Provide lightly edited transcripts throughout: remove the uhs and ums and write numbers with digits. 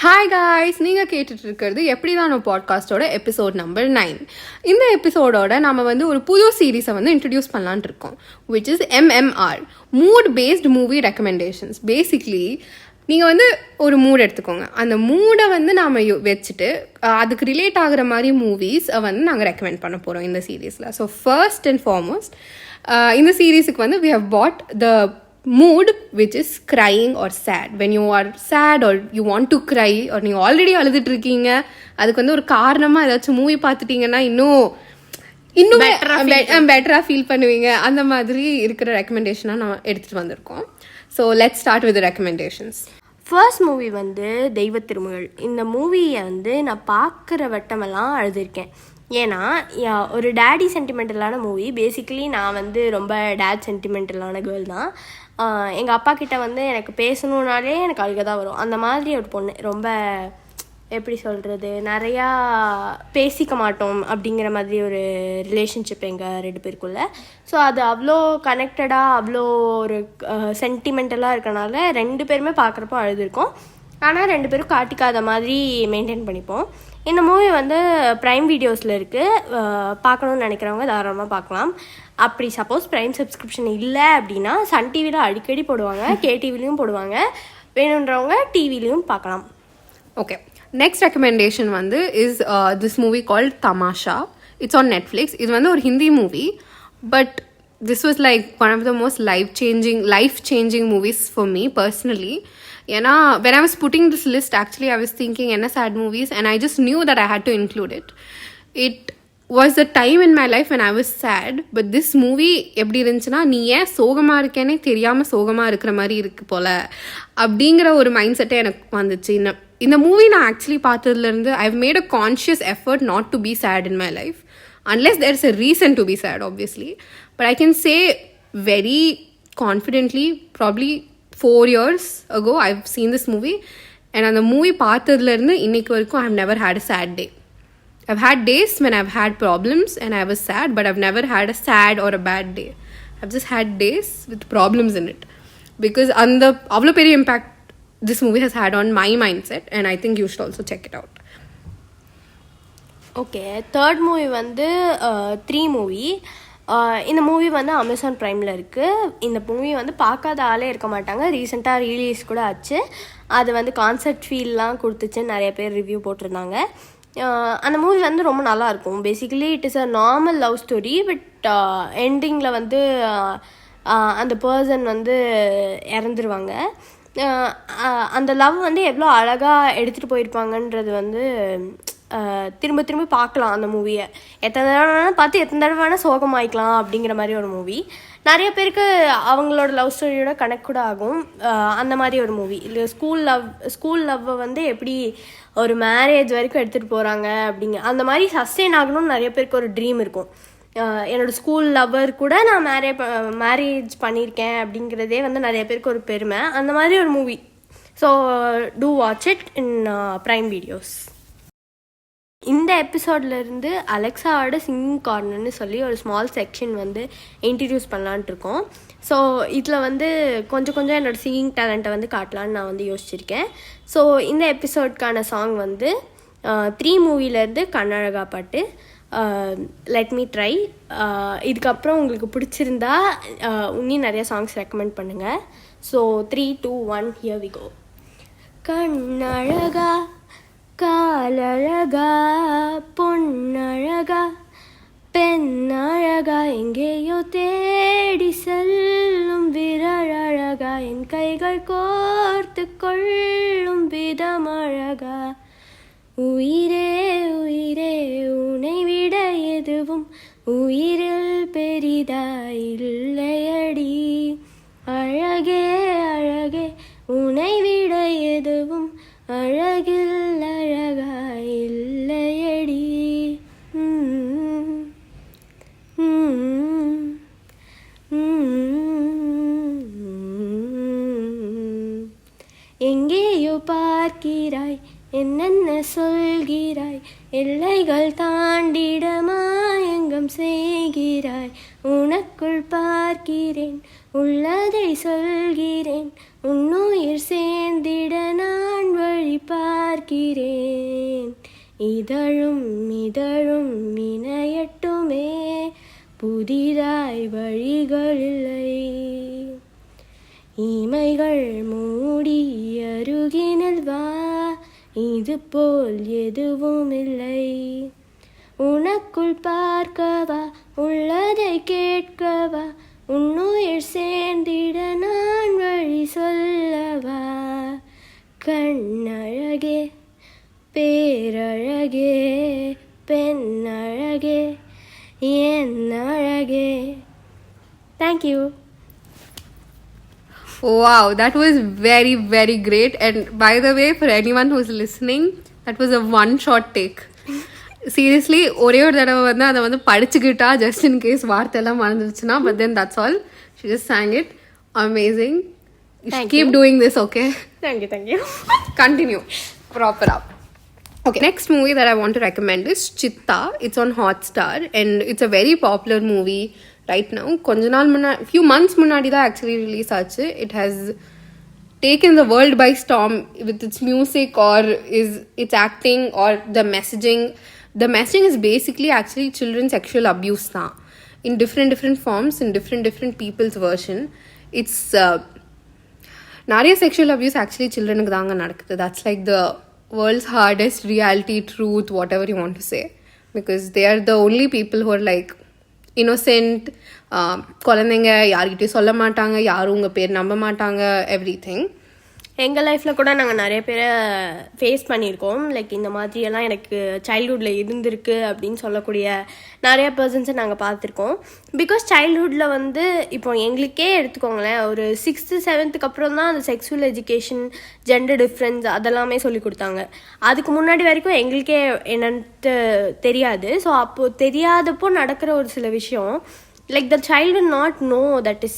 Hi guys, நீங்கள் கேட்டுட்டு இருக்கிறது எப்படி தான் பாட்காஸ்டோட எபிசோட் நம்பர் 9. இந்த எபிசோடோட நம்ம ஒரு புது சீரீஸை இன்ட்ரடியூஸ் பண்ணலான்ட்டு இருக்கோம், which is MMR, mood paste movie recommendations. Basically நீங்கள் ஒரு மூட் எடுத்துக்கோங்க, அந்த மூடை நாம் வச்சுட்டு அதுக்கு ரிலேட் ஆகிற மாதிரி மூவிஸ் நாங்கள் ரெக்கமெண்ட் பண்ண போகிறோம் இந்த சீரீஸில். ஸோ ஃபர்ஸ்ட் அண்ட் ஃபார்மோஸ்ட் இந்த சீரீஸுக்கு we have bought the mood which is crying or sad. When you are sad or you want to cry or நீங்கள் ஆல்ரெடி அழுதுட்டு இருக்கீங்க, அதுக்கு ஒரு காரணமாக ஏதாச்சும் மூவி பார்த்துட்டீங்கன்னா இன்னும் பெட்டராக ஃபீல் பண்ணுவீங்க. அந்த மாதிரி இருக்கிற ரெக்கமெண்டேஷனாக நான் எடுத்துகிட்டு வந்திருக்கோம். So let's start with recommendations. First movie தெய்வ திருமகள். இந்த மூவியை நான் பார்க்குற வட்டமெல்லாம் அழுதுருக்கேன். ஏன்னா ஒரு டேடி சென்டிமெண்டலான மூவி. பேசிக்கலி நான் ரொம்ப டேட் சென்டிமெண்டலான கேர்ள் தான். எங்கள் அப்பா கிட்ட எனக்கு பேசணுன்னாலே எனக்கு அழுக தான் வரும். அந்த மாதிரி ஒரு பொண்ணு. ரொம்ப எப்படி சொல்கிறது, நிறையா பேசிக்க மாட்டோம் அப்படிங்கிற மாதிரி ஒரு ரிலேஷன்ஷிப் எங்கள் 2 பேருக்குள்ள. ஸோ அது அவ்வளோ கனெக்டடாக அவ்வளோ ஒரு சென்டிமெண்டலாக இருக்கனால 2 பேருமே பார்க்குறப்போ அழுதுருக்கோம். ஆனால் 2 பேரும் காட்டிக்காத மாதிரி மெயின்டைன் பண்ணிப்போம். இந்த மூவி ப்ரைம் வீடியோஸில் இருக்குது. பார்க்கணுன்னு நினைக்கிறவங்க தாராளமாக பார்க்கலாம். அப்படி சப்போஸ் ப்ரைம் சப்ஸ்கிரிப்ஷன் இல்லை அப்படின்னா சன் டிவியில் அடிக்கடி போடுவாங்க, கேடிவிலையும் போடுவாங்க. வேணுன்றவங்க டிவிலையும் பார்க்கலாம். Okay, next recommendation is this movie called Tamasha. It's on Netflix. இது ஒரு Hindi movie, but this was like one of the most life-changing movies for me personally. ஏன்னா when I was putting this list, actually I was thinking என்ன sad movies, and I just knew that I had to include it. It was a time in my life when I was sad, but this movie எப்படி இருந்துச்சுன்னா, நீ ஏன் சோகமாக இருக்கேனே தெரியாமல் சோகமாக இருக்கிற மாதிரி இருக்கு போல அப்படிங்கிற ஒரு மைண்ட் செட்டே எனக்கு வந்துச்சு. இந்த மூவி நான் actually பார்த்ததுலேருந்து I've made a conscious effort not to be sad in my life, unless there's a reason to be sad, obviously. But I can say very confidently, probably 4 years ago, I've seen this movie. And on the movie பார்த்ததுலேருந்து இன்னைக்கு வரைக்கும் I've never had a sad day. I've had days when I've had problems and I was sad, but I've never had a sad or a bad day. I've just had days with problems in it. Because அவ்வளோ பெரிய impact this movie has had on my mindset, and I think you should also check it out. Okay, third movie 3 movie. இந்த movie Amazon ப்ரைமில் இருக்குது. இந்த movie பார்க்காத ஆளே இருக்க மாட்டாங்க. ரீசெண்டாக ரிலீஸ் கூட ஆச்சு. அது கான்செப்ட் ஃபீல்லாம் கொடுத்துச்சுன்னு நிறைய பேர் ரிவ்யூ போட்டிருந்தாங்க. அந்த மூவி ரொம்ப நல்லாயிருக்கும். Basically it is a normal love story, but எண்டிங்கில் அந்த பர்சன் இறந்துருவாங்க. அந்த லவ் எவ்வளோ அழகாக எடுத்துகிட்டு போயிருப்பாங்கன்றது திரும்ப திரும்ப பார்க்கலாம் அந்த மூவியை. எத்தனை தடவை வேணால் பார்த்து எத்தனை தடவை வேணால் சோகமாயிக்கலாம் அப்படிங்கிற மாதிரி ஒரு மூவி. நிறைய பேருக்கு அவங்களோட லவ் ஸ்டோரியோட கனெக்ட் கூட ஆகும். அந்த மாதிரி ஒரு மூவி. இல்லை ஸ்கூல் லவ்வை எப்படி ஒரு மேரேஜ் வரைக்கும் எடுத்துகிட்டு போகிறாங்க அந்த மாதிரி சஸ்டெயின் ஆகணும்னு நிறைய பேருக்கு ஒரு ட்ரீம் இருக்கும். என்னோடய ஸ்கூல் லவ்வர் கூட நான் மேரேஜ் பண்ணியிருக்கேன் அப்படிங்கிறதே நிறைய பேருக்கு ஒரு பெருமை. அந்த மாதிரி ஒரு movie. So to watch it in Prime videos. இந்த எபிசோட்லேருந்து அலெக்ஸாவோட சிங்கிங் கார்னர்னு சொல்லி ஒரு ஸ்மால் செக்ஷன் இன்ட்ரடியூஸ் பண்ணலான்ட்டு இருக்கோம். ஸோ இதில் கொஞ்சம் என்னோடய சிங்கிங் டேலண்ட்டை காட்டலான்னு நான் யோசிச்சிருக்கேன். ஸோ இந்த எபிசோட்கான சாங் 3 மூவிலேருந்து கண்ணழகா பாட்டு, லெட் மீ ட்ரை. இதுக்கப்புறம் உங்களுக்கு பிடிச்சிருந்தா இன்னும் நிறைய சாங்ஸ் ரெக்கமெண்ட் பண்ணுங்கள். So 3, 2, 1 here we go. கண்ணழகா காலழகா பொன்னழகா பெண்ணழகா எங்கேயோ தேடி செல்லும் விரழகா என் கைகள் கோர்த்து கொள்ளும் விதமழகா உயிரே உயிரே உன்னை விட எதுவும் உயிரில் பெரிதாயில்லையடி அழகே அழகே உன்னை விட எதுவும் அழகில் அழகாயில்லையடி. எங்கேயோ பார்க்கிறாய் என்னென்ன சொல்கிறாய், எல்லைகள் தாண்டிட மாயங்கம் செய்கிறாய். உனக்குள் பார்க்கிறேன் உள்ளதை சொல்கிறேன், உன்னுயிர் சேர்ந்திட நான் வழி பார் பார்க்கிறேன். இதழும் இதழும் இணையட்டுமே, புதிதாய் வழிகள் இல்லை. இமைகள் மூடி அருகினில் வா, இது போல் எதுவும் இல்லை. உனக்குள் பார்க்கவா, உள்ளதை கேட்கவா, உன்னுயிர் சேர்ந்திட நான் வழி சொல்லவா. கண்ணழகே பேரழகே பெண்ணழகே என் அழகே. Thank you. Wow, that was very, very great. And by the way, for anyone who's listening, that was a one-shot take. Seriously, ஒரே ஒரு தடவை வந்து அதை வந்து படிச்சுக்கிட்டா just in case வார்த்தையெல்லாம் மறந்துருச்சுன்னா, but then that's all. She just sang it. Amazing. You should keep doing this, okay? Thank you. Continue. Proper up. Okay, next movie that I want to recommend is Chitta. It's on Hotstar and it's a very popular movie right now. கொஞ்ச நாள் few months முன்னாடி தான் actually release ஆச்சு. It has taken the world by storm with its music or its acting or the messaging. The messaging is basically actually children's sexual abuse தான், in different forms, in different people's version. It's நிறைய sexual abuse actually childrenக்கு தாங்க நடக்குது. That's like the world's hardest reality truth, whatever you want to say, because they are the only people who are like innocent. குழந்தைங்க யார்கிட்டயும் சொல்ல மாட்டாங்க, யாரும் உங்கள் பேர் நம்ப மாட்டாங்க, எவ்ரிதிங். எங்கள் லைஃப்பில் கூட நாங்கள் நிறைய பேரை ஃபேஸ் பண்ணியிருக்கோம். லைக் இந்த மாதிரியெல்லாம் எனக்கு சைல்ட்ஹுட்டில் இருந்திருக்கு அப்படின்னு சொல்லக்கூடிய நிறைய பர்சன்ஸை நாங்கள் பார்த்துருக்கோம். பிகாஸ் சைல்ட்ஹுட்டில் வந்து இப்போ எங்களுக்கே எடுத்துக்கோங்களேன், ஒரு 6th 7th அப்புறம் தான் அந்த செக்ஸுவல் எஜுகேஷன், ஜெண்டர் டிஃப்ரென்ஸ் அதெல்லாமே சொல்லி கொடுத்தாங்க. அதுக்கு முன்னாடி வரைக்கும் எங்களுக்கே என்னன்ட்டு தெரியாது. ஸோ அப்போது தெரியாதப்போ நடக்கிற ஒரு சில விஷயம், like the child will not know that is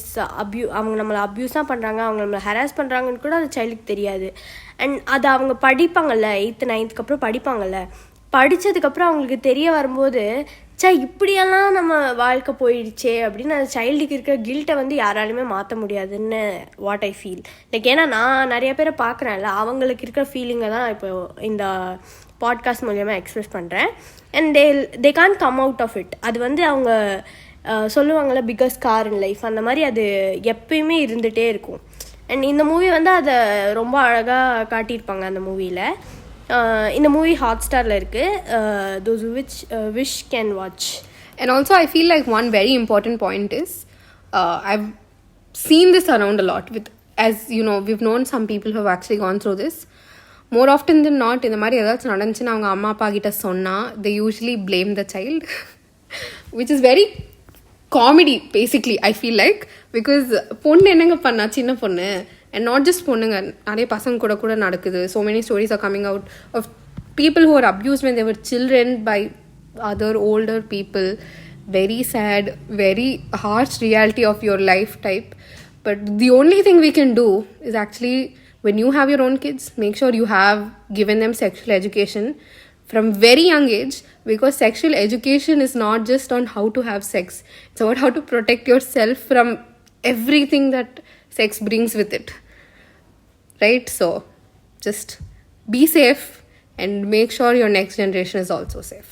அவங்க நம்மளை அப்யூஸாக பண்ணுறாங்க, அவங்க நம்மளை ஹராஸ் பண்ணுறாங்கன்னு கூட அந்த சைல்டுக்கு தெரியாது. அண்ட் அதை அவங்க படிப்பாங்கல்ல, 8th 9th அப்புறம் படிப்பாங்கல்ல, படித்ததுக்கப்புறம் அவங்களுக்கு தெரிய வரும்போது இப்படியெல்லாம் நம்ம வாழ்க்கை போயிடுச்சே அப்படின்னு அந்த சைல்டுக்கு இருக்கிற கில்ட்டை வந்து யாராலுமே மாற்ற முடியாதுன்னு வாட் ஐ ஃபீல். லைக் ஏன்னா நான் நிறைய பேரை பார்க்குறேன்ல, அவங்களுக்கு இருக்கிற ஃபீலிங்கை தான் இப்போ இந்த பாட்காஸ்ட் மூலியமாக எக்ஸ்பிரஸ் பண்ணுறேன். And they can come out of it. அது வந்து அவங்க சொல்லுவாங்கள்ல, பிக்கஸ்ட் ஸ்கார் இன் லைஃப், அந்த மாதிரி அது எப்பயுமே இருந்துகிட்டே இருக்கும். அண்ட் இந்த மூவி வந்து அதை ரொம்ப அழகாக காட்டியிருப்பாங்க அந்த மூவியில். இந்த மூவி ஹாட்ஸ்டாரில் இருக்குது. those which wish can watch. And also I feel like one very important point is I've seen this around a lot with, as you know, we've known some people who have actually gone through this. More often than not, இந்த மாதிரி ஏதாச்சும் நடந்துச்சுன்னா அவங்க அம்மா அப்பா கிட்ட சொன்னால் they usually blame the child which is very comedy basically, I feel like, because பொண்ணு என்னங்க பண்ணா, சின்ன பொண்ணு, and not just பொண்ணுங்க, நிறைய பசங்க கூட நடக்குது. So many stories are coming out of people who were abused when they were children by other older people. Very sad, very harsh reality of your life type. But the only thing we can do is actually, when you have your own kids, make sure you have given them sexual education from very young age, because sexual education is not just on how to have sex. It's about how to protect yourself from everything that sex brings with it. Right? So just be safe and make sure your next generation is also safe.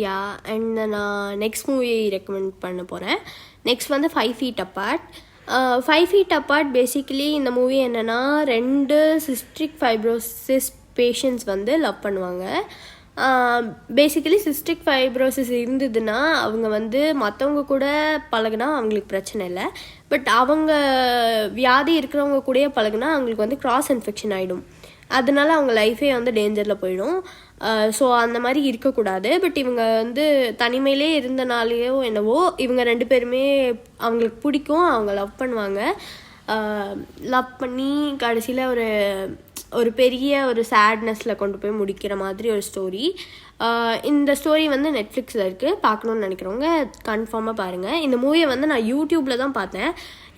Yeah, and நான் next movie recommend பண்ண போகிறேன். Next வந்து 5 feet apart. 5 feet apart basically இந்த movie என்னென்னா, 2 cystic fibrosis patients வந்து love பண்ணுவாங்க. Basically cystic fibrosis இருந்ததுன்னா அவங்க வந்து மற்றவங்க கூட பழகுனா அவங்களுக்கு பிரச்சனை இல்லை. பட் அவங்க வியாதி இருக்கிறவங்க கூடயே பழகுனா அவங்களுக்கு வந்து கிராஸ் இன்ஃபெக்ஷன் ஆகிடும். அதனால அவங்க லைஃபே வந்து டேஞ்சரில் போயிடும். ஸோ அந்த மாதிரி இருக்கக்கூடாது. பட் இவங்க வந்து தனிமையிலே இருந்தனாலேயோ என்னவோ இவங்க 2 பேருமே அவங்களுக்கு பிடிக்கும், அவங்க லவ் பண்ணுவாங்க. லவ் பண்ணி கடைசியில் ஒரு பெரிய ஒரு சேட்னஸில் கொண்டு போய் முடிக்கிற மாதிரி ஒரு ஸ்டோரி. இந்த ஸ்டோரி வந்து நெட்ஃப்ளிக்ஸில் இருக்குது. பார்க்கணுன்னு நினைக்கிறவங்க கன்ஃபார்மாக பாருங்கள். இந்த மூவியை வந்து நான் யூடியூப்பில் தான் பார்த்தேன்.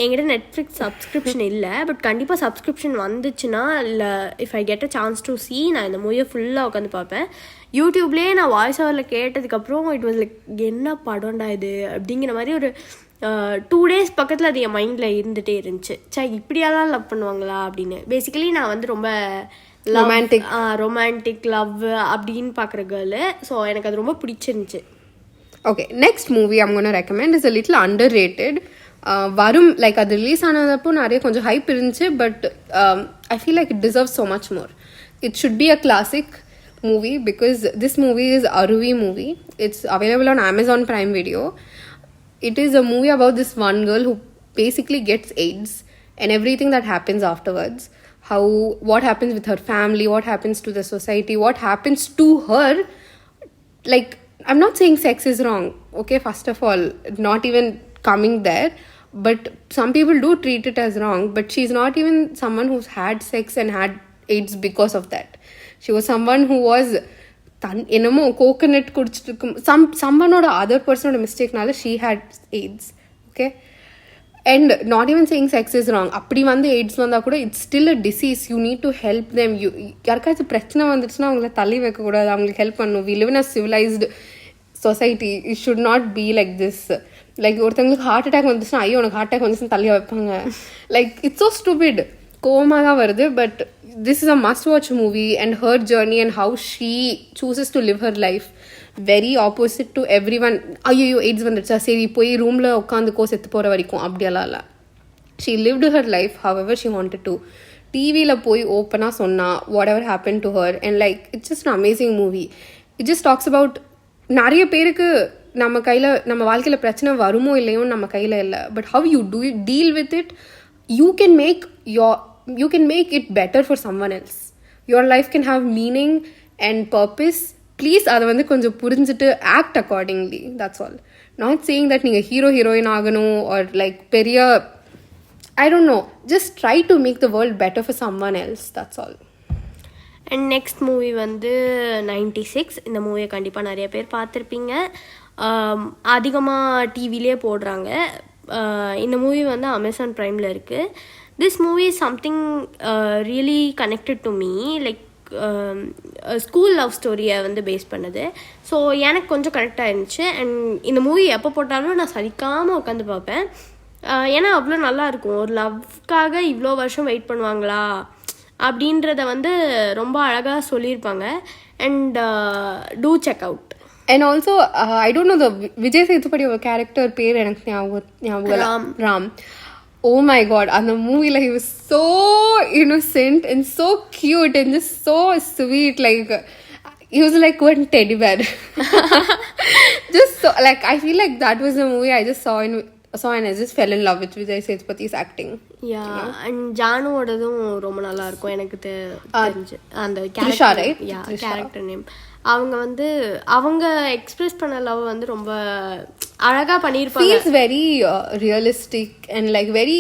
என்கிட்ட நெட்ஃப்ளிக்ஸ் சப்ஸ்கிரிப்ஷன் இல்லை. பட் கண்டிப்பாக சப்ஸ்கிரிப்ஷன் வந்துச்சுன்னா, இல்லை if I get a chance to C, நான் இந்த மூவியை ஃபுல்லாக உட்காந்து பார்ப்பேன். யூடியூப்லேயே நான் வாய்ஸ் ஓவரில் கேட்டதுக்கப்புறம் இட் வாஸ் லைக், என்ன படம்டா இது அப்படிங்கிற மாதிரி ஒரு 2 days பக்கத்தில் அது என் மைண்டில் இருந்துகிட்டே இருந்துச்சு. இப்படியெல்லாம் லவ் பண்ணுவாங்களா அப்படின்னு. பேசிக்கலி நான் வந்து ரொம்ப ரொமான்டிக் லவ் அப்படின்னு பார்க்குற கேர்ளு. ஸோ எனக்கு அது ரொம்ப பிடிச்சிருந்துச்சு. Okay, next movie I'm gonna recommend is a little underrated. வரும் லைக் அது ரிலீஸ் ஆனதப்போ நிறைய கொஞ்சம் ஹைப் இருந்துச்சு, but I feel like it deserves so much more. It should be a classic movie because this movie is Aruvi movie. It's available on Amazon Prime Video. It is a movie about this one girl who basically gets AIDS and everything that happens afterwards. What happens with her family, what happens to the society, what happens to her. Like, I'm not saying sex is wrong, okay, first of all, not even coming there, but some people do treat it as wrong, but she's not even someone who's had sex and had AIDS because of that. She was someone who was என்னமோ coconut குடிச்சிட்டு இருக்கும் someoneோட other பர்சனோட மிஸ்டேக்னால she had AIDS, okay, and not even saying sex is wrong. அப்படி வந்து AIDS வந்தால் கூட it's still a disease. You need to help them. யாருக்காச்சும் பிரச்சனை வந்துச்சுன்னா அவங்கள தள்ளி வைக்கக்கூடாது, அவங்களுக்கு ஹெல்ப் பண்ணணும். We live in a civilised society. It should not be like this. Like ஒருத்தவங்களுக்கு ஹார்ட் அட்டாக் வந்துச்சுன்னா ஐயோ உனக்கு ஹார்ட் அட்டாக் வந்துச்சுன்னு தள்ளி வைப்பாங்க. Like it's so stupid. கோவமாக தான் வருது. But this is a must watch movie and her journey and how she chooses to live her life very opposite to every one. ஐயோ எய்ட்ஸ் வந்துடுச்சா சரி போய் ரூமில் உட்காந்துக்கோ செத்து போகிற வரைக்கும் அப்படியெல்லாம் இல்லை. She lived her life however she wanted to. டிவியில் போய் ஓப்பனாக சொன்னா what ever happen to her and like it's just amazing movie. It just talks about நிறைய பேருக்கு நம்ம கையில் நம்ம வாழ்க்கையில் பிரச்சனை வருமோ இல்லையோ நம்ம கையில் இல்லை. But how you do it, deal with it. You can make it better for someone else. Your life can have meaning and purpose. Please அதை வந்து கொஞ்சம் புரிஞ்சுட்டு act accordingly. That's all. Not saying that நீங்கள் hero heroine ஆகணும் or like பெரிய I don't know. Just try to make the world better for someone else. That's all. And next movie வந்து 96. இந்த மூவியை கண்டிப்பாக நிறைய பேர் பார்த்துருப்பீங்க. அதிகமாக டிவிலே போடுறாங்க. இந்த மூவி வந்து அமேசான் ப்ரைமில் இருக்குது. This movie is something really connected to me. Like school love ஸ்டோரியை வந்து பேஸ் பண்ணுது. ஸோ எனக்கு கொஞ்சம் கனெக்ட் ஆயிருந்துச்சு. அண்ட் இந்த மூவி எப்போ போட்டாலும் நான் சலிக்காமல் உட்காந்து பார்ப்பேன். ஏன்னா அவ்வளோ நல்லாயிருக்கும். ஒரு லவ்க்காக இவ்வளோ வருஷம் வெயிட் பண்ணுவாங்களா அப்படின்றத வந்து ரொம்ப அழகாக சொல்லியிருப்பாங்க. And do check out. And also, I don't know the Vijay Sethupathi character பேர் எனக்கு ஞாபகம் ராம். Oh my god, அந்த மூவில he was so innocent and so cute and just so sweet. Like he was like one teddy bear. Just so, like I feel like that was the movie I just saw and I just fell in love with Vijay Sethupathi's acting. Yeah, and ஜானுவோடதும் ரொம்ப நல்லா இருக்கும். எனக்கு தெரிஞ்சு அந்த character name அவங்க express பண்ண love வந்து ரொம்ப அழகா பண்ணியிருப்பாங்க. Feels very realistic and like very,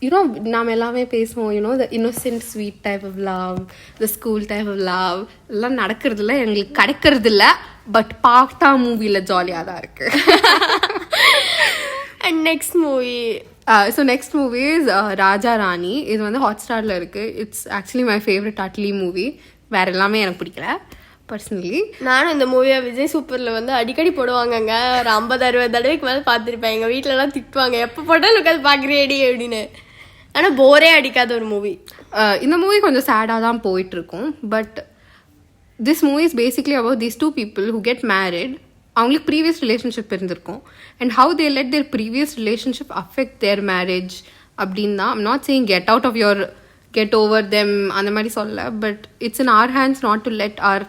you know, நாம எல்லாமே பேசுவோம், you know, the innocent sweet type of love, the school type of love எல்லாம் நடக்கிறது இல்லை, எங்களுக்கு கிடைக்கிறது இல்லை. பட் பார்த்தா மூவில ஜாலியாக தான் இருக்கு. And next movie next movie is Raja Rani. இது வந்து ஹாட்ஸ்டாரில் இருக்கு. It's actually my favourite Atlee movie. வேற எல்லாமே எனக்கு பிடிக்கல பர்சனலி. நானும் இந்த மூவியை விஜய் சூப்பரில் வந்து அடிக்கடி போடுவாங்கங்க. ஒரு 50-60 தடவைக்கு மேலே பார்த்துருப்பேன். எங்கள் வீட்டிலலாம் திட்டுவாங்க, எப்போ போட்டாலும் உட்காந்து பார்க்குறியடி அப்படின்னு. ஆனால் போரே அடிக்காத ஒரு மூவி. இந்த மூவி கொஞ்சம் சேடாக தான் போயிட்டுருக்கும். But this movie is basically about these 2 people who get married. அவங்களுக்கு ப்ரீவியஸ் ரிலேஷன்ஷிப் இருந்திருக்கும் and how they let their previous relationship affect their marriage அப்படின்னு தான். I'm not saying get out of your get over them அந்த மாதிரி சொல்ல. But it's in our hands not to let our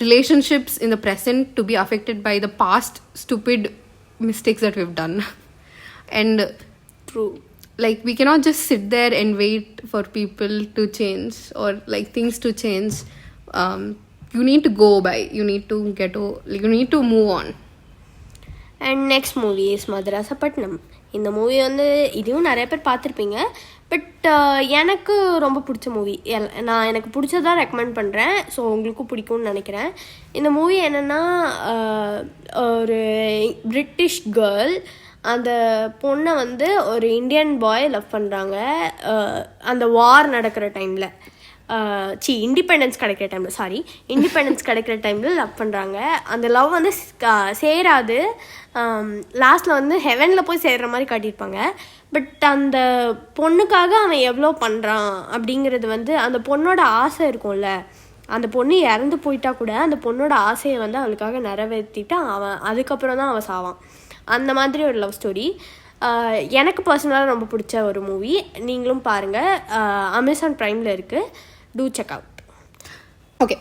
relationships in the present to be affected by the past stupid mistakes that we've done. And true, like we cannot just sit there and wait for people to change or like things to change. You need to go by, you need to move on. And next movie is Madrasapattinam. இந்த movie வந்து இதுவும் நிறைய பேர் பார்த்துருப்பீங்க. But எனக்கு ரொம்ப பிடிச்ச movie. எனக்கு பிடிச்சதான் ரெக்கமெண்ட் பண்ணுறேன். ஸோ உங்களுக்கும் பிடிக்கும்னு நினைக்கிறேன். இந்த மூவி என்னென்னா, ஒரு பிரிட்டிஷ் கேர்ள் அந்த பொண்ணை வந்து ஒரு இந்தியன் பாய் லவ் பண்ணுறாங்க அந்த வார் நடக்கிற டைமில். இண்டிபெண்டன்ஸ் கிடைக்கிற டைமில் லவ் பண்ணுறாங்க. அந்த லவ் வந்து சேராது. லாஸ்ட்டில் வந்து ஹெவனில் போய் சேர்கிற மாதிரி காட்டியிருப்பாங்க. பட் அந்த பொண்ணுக்காக அவன் எவ்வளோ பண்ணுறான் அப்படிங்கிறது வந்து அந்த பொண்ணோட ஆசை இருக்கும்ல, அந்த பொண்ணு இறந்து போயிட்டா கூட அந்த பொண்ணோட ஆசையை வந்து அவளுக்காக நிறைவேற்றிட்டு அவன் அதுக்கப்புறம் தான் அவன் சாவான். அந்த மாதிரி ஒரு லவ் ஸ்டோரி எனக்கு பர்சனலாக ரொம்ப பிடிச்ச ஒரு மூவி. நீங்களும் பாருங்கள், அமேசான் ப்ரைமில் இருக்குது. Do check out. Okay,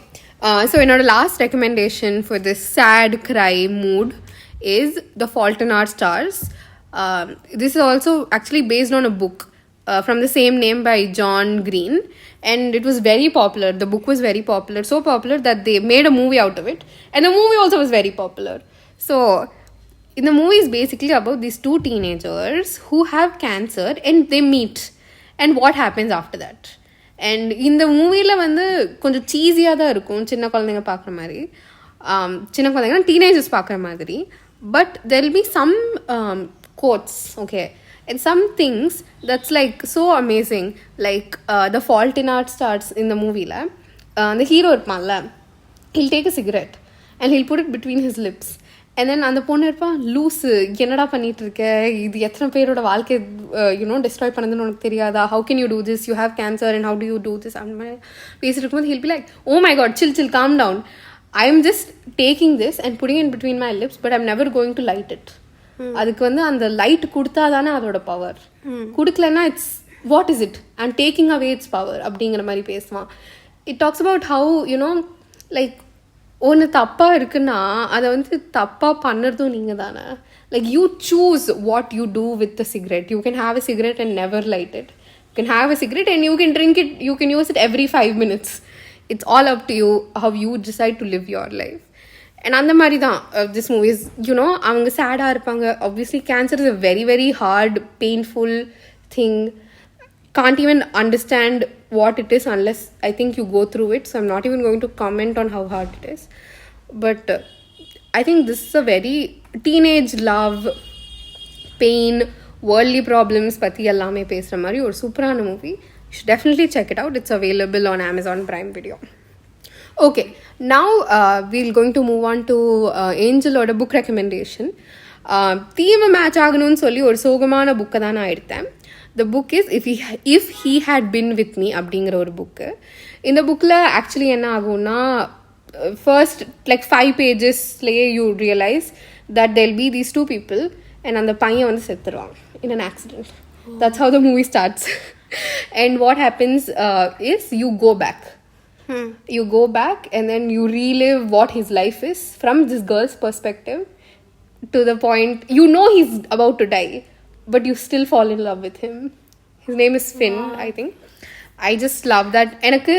so என்னோட last recommendation for this sad cry mood is The Fault in Our Stars. This is also actually based on a book from the same name by John Green, and it was very popular. The book was very popular, so popular that they made a movie out of it, and the movie also was very popular. So in the movie is basically about these two teenagers who have cancer and they meet, and what happens after that. And இந்த மூவியில் வந்து கொஞ்சம் சீஸியாக தான் இருக்கும், சின்ன குழந்தைங்க பார்க்குற மாதிரி, சின்ன குழந்தைங்கன்னா டீனேஜர்ஸ் பார்க்குற மாதிரி. But there will be some quotes, okay, and some things that's like so amazing. Like the fault in our stars இந்த மூவியில் அந்த ஹீரோ இருப்பான்ல, he'll take a cigarette and he'll put it between his lips. And then அந்த பொண்ணு இருப்பான், loose என்னடா பண்ணிட்டு இருக்க, இது எத்தனை பேரோட வாழ்க்கை டிஸ்ட்ராய் பண்ணதுன்னு உனக்கு தெரியாதா, how can you do this, you have cancer and how do you do this. அந்த மாதிரி பேசிட்டு இருக்கும்போது he'll be like, oh my God, chill calm down, I am just taking this and putting in between my lips, but I'm never going to light it. அதுக்கு வந்து அந்த light கொடுத்தா தானே அதோட பவர், கொடுக்கலன்னா it's what is it, I'm taking away its power அப்படிங்கிற மாதிரி பேசுவான். It talks about how like ஒன்று தப்பாக இருக்குன்னா அதை வந்து தப்பாக பண்ணுறதும் நீங்கள் தானே. Like you choose what you do with the cigarette. You can have a cigarette and never light it. You can have a cigarette and you can drink it, you can use it every 5 minutes. It's all up to you how you decide to live your life. And அந்த மாதிரி தான் this movies. அவங்க சேடாக இருப்பாங்க. Obviously cancer is a very very hard painful thing. Can't even understand what it is unless I think you go through it. So I'm not even going to comment on how hard it is. But I think this is a very teenage love, pain, worldly problems பத்தி எல்லாமே பேசுகிற மாதிரி ஒரு சூப்பரான movie. You should definitely check it out. It's available on Amazon Prime Video. Okay, now we're going to move on to Angelோட book recommendation. Theme match ஆகணும்னு சொல்லி ஒரு சோகமான புக்கை தான் நான் எடுத்தேன். The book is If He Had Been With Me அப்படிங்கிற ஒரு புக்கு. இந்த புக்கில் ஆக்சுவலி என்ன ஆகும்னா, ஃபர்ஸ்ட் லைக் 5 pagesலேயே you realise that they'll be these 2 people and அந்த பையன் வந்து செத்துருவான் in an accident. That's how the movie starts. And what happens is you go back. You go back and then you relive what his life is from this girl's perspective to the point he's about to die, but you still fall in love with him. His name is Finn. Wow. I think I just love that. எனக்கு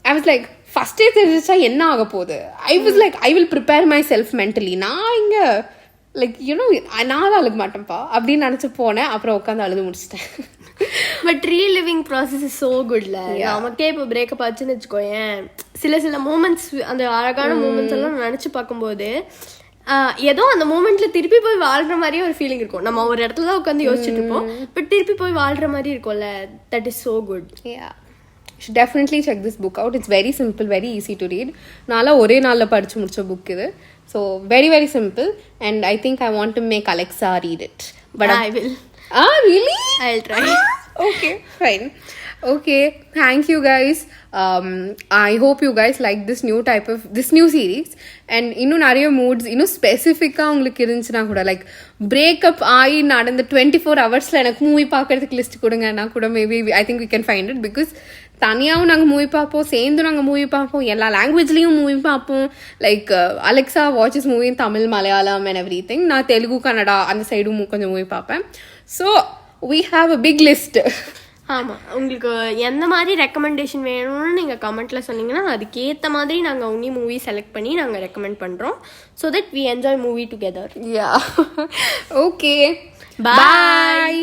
I was like, first day தெரிஞ்சிச்சா என்ன ஆக போகுது. I was like, I will prepare myself mentally. நான் இங்கே like நான் அழுக மாட்டேன்ப்பா அப்படின்னு நினச்சி போனேன். அப்புறம் உட்காந்து அழுது முடிச்சிட்டேன். But reliving process is so குட்ல. நமக்கே இப்போ பிரேக்கப் ஆச்சுன்னு வச்சுக்கோயேன், சில மூமெண்ட்ஸ், அந்த அழகான மூமெண்ட்ஸ் எல்லாம் நினச்சி பார்க்கும்போது ஏதோ அந்த மூமெண்ட்ல திருப்பி போய் வாழ்ற மாதிரியே ஒரு ஃபீலிங் இருக்கும். நம்ம ஒரு இடத்துல தான் உட்காந்து யோசிச்சுட்டு இருப்போம், பட் திருப்பி போய் வாழ்ற மாதிரி இருக்கும்ல. That is so good. You should definitely check this book out. It's very simple, very easy to read. நான்ல ஒரே நாளில் படிச்சு முடிச்ச புக் இது. So very very simple, and I think I want to make Alexa read it. But I will. Really? I'll try. Okay, fine. Okay, thank you guys. I hope you guys like this new series. And இன்னும் நிறைய modes இன்னும் ஸ்பெசிஃபிக்காக உங்களுக்கு இருந்துச்சுன்னா கூட, like breakup ஆகி நடந்த 24 hours எனக்கு மூவி பார்க்கறதுக்கு லிஸ்ட் கொடுங்கன்னா கூட maybe I think we can find it. Because தனியாகவும் நாங்கள் மூவி பார்ப்போம், சேர்ந்து நாங்கள் மூவி பார்ப்போம், எல்லா லாங்குவேஜ்லேயும் மூவி பார்ப்போம். Like Alexa watches movie Tamil, Malayalam and everything. நான் தெலுங்கு, கன்னடா அந்த சைடும் கொஞ்சம் மூவி பார்ப்பேன். So we have a big list. ஆமாம், உங்களுக்கு எந்த மாதிரி ரெக்கமெண்டேஷன் வேணும்னு நீங்கள் கமெண்ட்டில் சொன்னீங்கன்னா அதுக்கேற்ற மாதிரி நாங்கள் உன்னி மூவி செலக்ட் பண்ணி நாங்கள் ரெக்கமெண்ட் பண்ணுறோம். So that we enjoy movie together. Yeah. Okay. Bye.